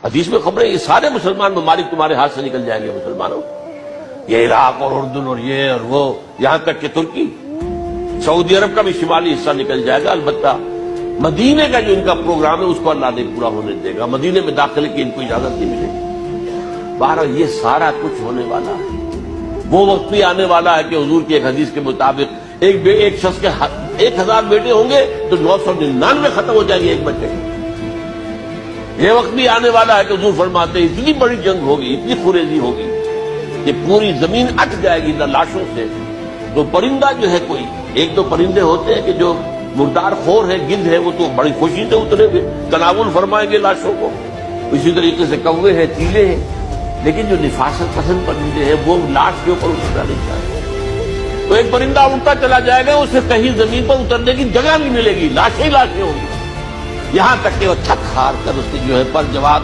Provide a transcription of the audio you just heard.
حدیث میں خبریں یہ سارے مسلمان ممالک تمہارے ہاتھ سے نکل جائیں گے مسلمانوں، یہ عراق اور اردن اور یہ اور وہ، یہاں تک کہ ترکی، سعودی عرب کا بھی شمالی حصہ نکل جائے گا۔ البتہ مدینے کا جو ان کا پروگرام ہے اس کو اللہ نہیں پورا ہونے دے گا، مدینے میں داخلے کی ان کو اجازت نہیں ملے گی۔ بہرحال یہ سارا کچھ ہونے والا ہے۔ وہ وقت بھی آنے والا ہے کہ حضور کی ایک حدیث کے مطابق ایک شخص کے 1000 بیٹے ہوں گے تو 999 ختم ہو جائیں گے ایک بچے کے۔ یہ وقت بھی آنے والا ہے کہ حضور فرماتے ہیں اتنی بڑی جنگ ہوگی، اتنی خریزی ہوگی کہ پوری زمین اٹ جائے گی لاشوں سے۔ تو پرندہ جو ہے کوئی ایک دو پرندے ہوتے ہیں کہ جو مردار خور ہے، گدھ ہے، وہ تو بڑی خوشی سے اترے گے، تناول فرمائیں گے لاشوں کو۔ اسی طریقے سے کوے ہیں، چیلے ہیں، لیکن جو نفاست پسند پرندے ہیں وہ لاش کے اوپر اترنا نہیں چاہتے۔ تو ایک پرندہ اڑتا چلا جائے گا، اسے کہیں زمین پر اترنے کی جگہ نہیں ملے گی، لاشیں ہی لاشیں ہوں گی، یہاں تک کہ وہ تھک ہار کر اس کی جو ہے پر جواب